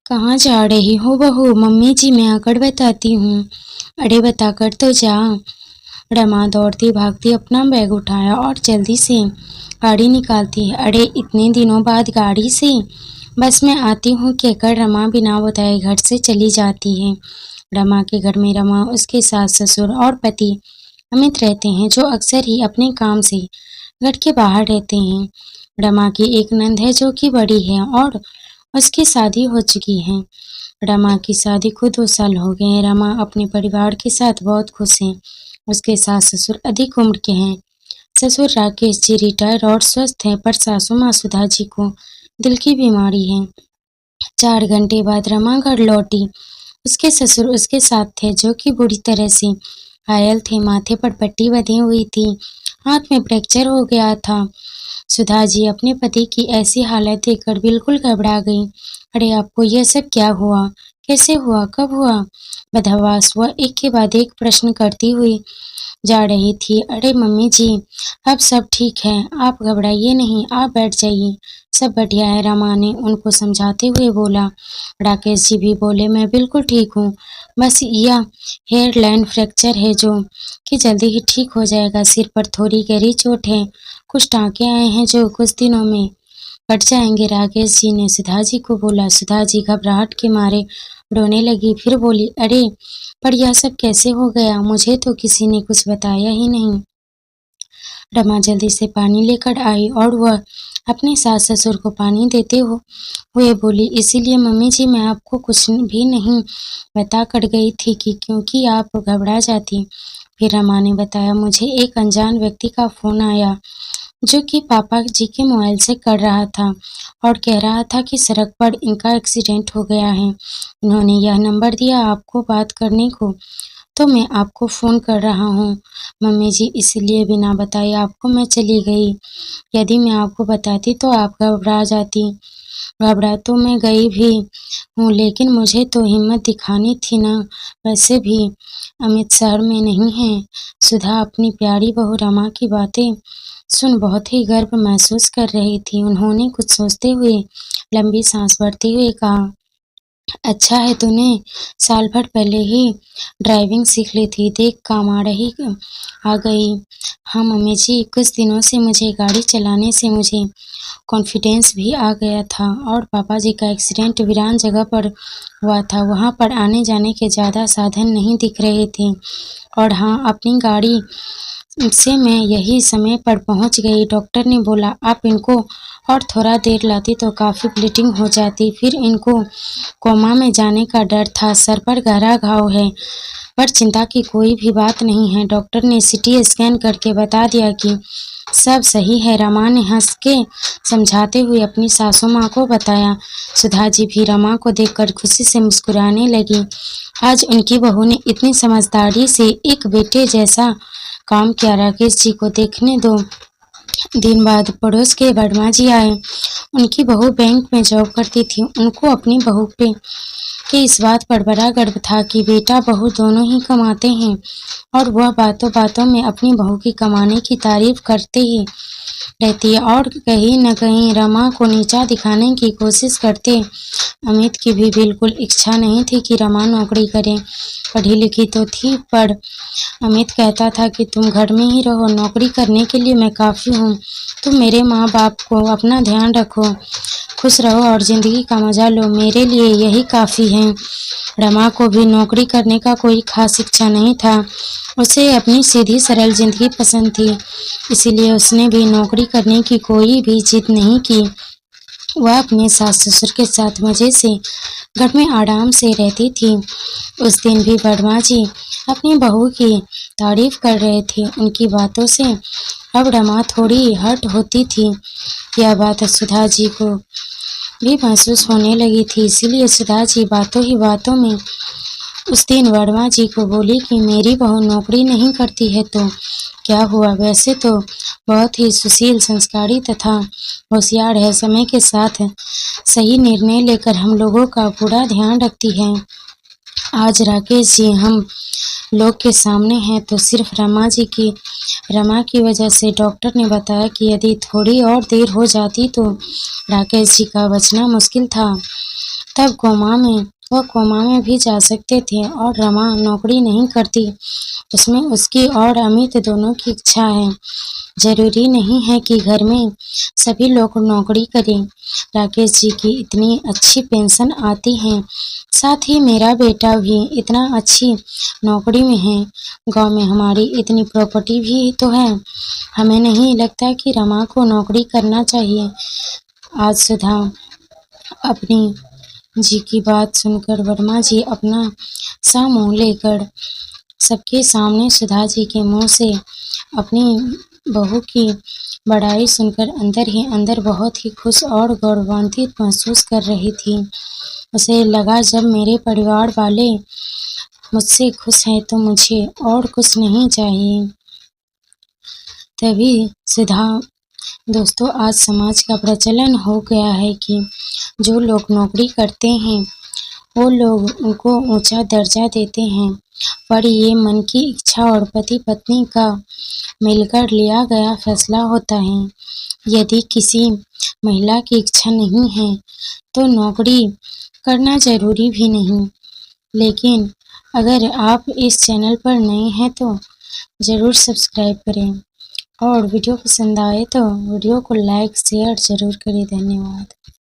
कहाँ जा रही हो बहू? मम्मी जी मैं आकर बताती हूँ। अरे बताकर तो जा। रमा दौड़ती भागती अपना बैग उठाया और जल्दी से गाड़ी निकालती है। अरे इतने दिनों बाद गाड़ी से? बस मैं आती हूँ कहकर रमा बिना बताए घर से चली जाती है। रमा के घर में रमा, उसके सास ससुर और पति अमित रहते हैं, जो अक्सर ही अपने काम से घर के बाहर रहते हैं। रमा की एक नंद है जो कि बड़ी है और उसकी शादी हो चुकी है। रमा की शादी को 2 साल हो गए हैं। रमा अपने परिवार के साथ बहुत खुश है। उसके सास ससुर अधिक उम्र के हैं। ससुर राकेश जी रिटायर और स्वस्थ हैं, पर सासू माँ सुधा जी को दिल की बीमारी है। 4 घंटे बाद रमा घर लौटी। उसके ससुर उसके साथ थे, जो कि बुरी तरह से घायल थे। माथे पर पट्टी बंधी हुई थी, हाथ में फ्रैक्चर हो गया था। सुधा जी अपने पति की ऐसी हालत देखकर बिल्कुल घबरा गई। अरे आपको यह सब क्या हुआ? कैसे हुआ? कब हुआ? बदहवास वह एक के बाद एक प्रश्न करती हुई जा रही थी। अरे मम्मी जी, अब सब ठीक है, आप घबराइए नहीं, आप बैठ जाइए, सब बढ़िया है, रमा ने उनको समझाते हुए बोला। राकेश जी भी बोले, मैं बिल्कुल ठीक हूँ, बस यह हेयर लाइन फ्रैक्चर है जो कि जल्दी ही ठीक हो जाएगा। सिर पर थोड़ी गहरी चोट है, कुछ टाँके आए हैं जो कुछ दिनों में कट जाएंगे। राकेश जी ने सुधा जी को बोला। सुधा जी घबराहट के मारे रोने लगी, फिर बोली, अरे पर यह सब कैसे हो गया? मुझे तो किसी ने कुछ बताया ही नहीं। रमा जल्दी से पानी लेकर आई और वह अपने सास ससुर को पानी देते हुए बोली, इसीलिए मम्मी जी मैं आपको कुछ भी नहीं बता कर गई थी कि क्योंकि आप घबरा जाती। फिर रमा ने बताया, मुझे एक अनजान व्यक्ति का फोन आया जो कि पापा जी के मोबाइल से कर रहा था और कह रहा था कि सड़क पर इनका एक्सीडेंट हो गया है। इन्होंने यह नंबर दिया आपको बात करने को, तो मैं आपको फ़ोन कर रहा हूँ मम्मी जी, इसलिए बिना बताए आपको मैं चली गई। यदि मैं आपको बताती तो आप घबरा जाती। घबरा तो मैं गई भी हूँ, लेकिन मुझे तो हिम्मत दिखानी थी ना। वैसे भी अमित शहर में नहीं है। सुधा अपनी प्यारी बहू रमा की बातें सुन बहुत ही गर्व महसूस कर रही थी। उन्होंने कुछ सोचते हुए लंबी सांस भरते हुए कहा, अच्छा है तूने साल भर पहले ही ड्राइविंग सीख ली थी, देख काम आ गई। हाँ मम्मी जी, कुछ दिनों से मुझे गाड़ी चलाने से मुझे कॉन्फिडेंस भी आ गया था और पापा जी का एक्सीडेंट वीरान जगह पर हुआ था, वहाँ पर आने जाने के ज़्यादा साधन नहीं दिख रहे थे। और हाँ, अपनी गाड़ी से मैं यही समय पर पहुंच गई। डॉक्टर ने बोला आप इनको और थोड़ा देर लाती तो काफ़ी ब्लीडिंग हो जाती, फिर इनको कोमा में जाने का डर था। सर पर गहरा घाव है, पर चिंता की कोई भी बात नहीं है। डॉक्टर ने सीटी स्कैन करके बता दिया कि सब सही है। रमा ने हंस के समझाते हुए अपनी सासू माँ को बताया। सुधा जी भी रमा को देखकर खुशी से मुस्कुराने लगी। आज उनकी बहू ने इतनी समझदारी से एक बेटे जैसा काम किया। राकेश जी को देखने 2 दिन बाद पड़ोस के वर्मा जी आए। उनकी बहू बैंक में जॉब करती थी। उनको अपनी बहू पे कि इस बात पर बड़ा गर्व था कि बेटा बहू दोनों ही कमाते हैं और वह बातों बातों में अपनी बहू की कमाने की तारीफ करते ही रहती है और कहीं न कहीं रमा को नीचा दिखाने की कोशिश करते। अमित की भी बिल्कुल इच्छा नहीं थी कि रमा नौकरी करे। पढ़ी लिखी तो थी, पर अमित कहता था कि तुम घर में ही रहो, नौकरी करने के लिए मैं काफ़ी हूँ। तुम मेरे माँ बाप को अपना ध्यान रखो, खुश रहो और ज़िंदगी का मज़ा लो, मेरे लिए यही काफ़ी है। रमा को भी नौकरी करने का कोई खास इच्छा नहीं था। उसे अपनी सीधी सरल ज़िंदगी पसंद थी, इसीलिए उसने भी नौकरी करने की कोई भी जिद नहीं की। वह अपने सास ससुर के साथ मज़े से घर में आराम से रहती थी। उस दिन भी वर्मा जी अपनी बहू की तारीफ कर रहे थे। उनकी बातों से अब रमा थोड़ी हर्ट होती थी। यह बात सुधा जी को भी महसूस होने लगी थी, इसीलिए सुधा जी बातों ही बातों में उस दिन वर्मा जी को बोली कि मेरी बहू नौकरी नहीं करती है तो क्या हुआ, वैसे तो बहुत ही सुशील, संस्कारी तथा होशियार है, समय के साथ सही निर्णय लेकर हम लोगों का पूरा ध्यान रखती है। आज राकेश जी हम लोग के सामने हैं तो सिर्फ रमा की वजह से। डॉक्टर ने बताया कि यदि थोड़ी और देर हो जाती तो राकेश जी का बचना मुश्किल था। तब वह कोमा में भी जा सकते थे और रमा नौकरी नहीं करती। उसमें उसकी और अमित दोनों की इच्छा है। जरूरी नहीं है कि घर में सभी लोग नौकरी करें। राकेश जी की इतनी अच्छी पेंशन आती है, साथ ही मेरा बेटा भी इतना अच्छी नौकरी में है। गांव में हमारी इतनी प्रॉपर्टी भी तो है। हमें नहीं लगता कि रमा को नौकरी करना चाहिए। आज सुधा अपनी जी की बात सुनकर वर्मा जी अपना सा मुंह लेकर सबके सामने सुधा जी के मुंह से अपनी बहू की बड़ाई सुनकर अंदर ही अंदर बहुत ही खुश और गौरवान्वित महसूस कर रही थी। उसे लगा, जब मेरे परिवार वाले मुझसे खुश हैं तो मुझे और कुछ नहीं चाहिए। तभी सुधा दोस्तों, आज समाज का प्रचलन हो गया है कि जो लोग नौकरी करते हैं वो लोग उनको ऊंचा दर्जा देते हैं, पर ये मन की इच्छा और पति पत्नी का मिलकर लिया गया फैसला होता है। यदि किसी महिला की इच्छा नहीं है तो नौकरी करना जरूरी भी नहीं। लेकिन अगर आप इस चैनल पर नए हैं तो ज़रूर सब्सक्राइब करें और वीडियो पसंद आए तो वीडियो को लाइक शेयर ज़रूर करें। धन्यवाद।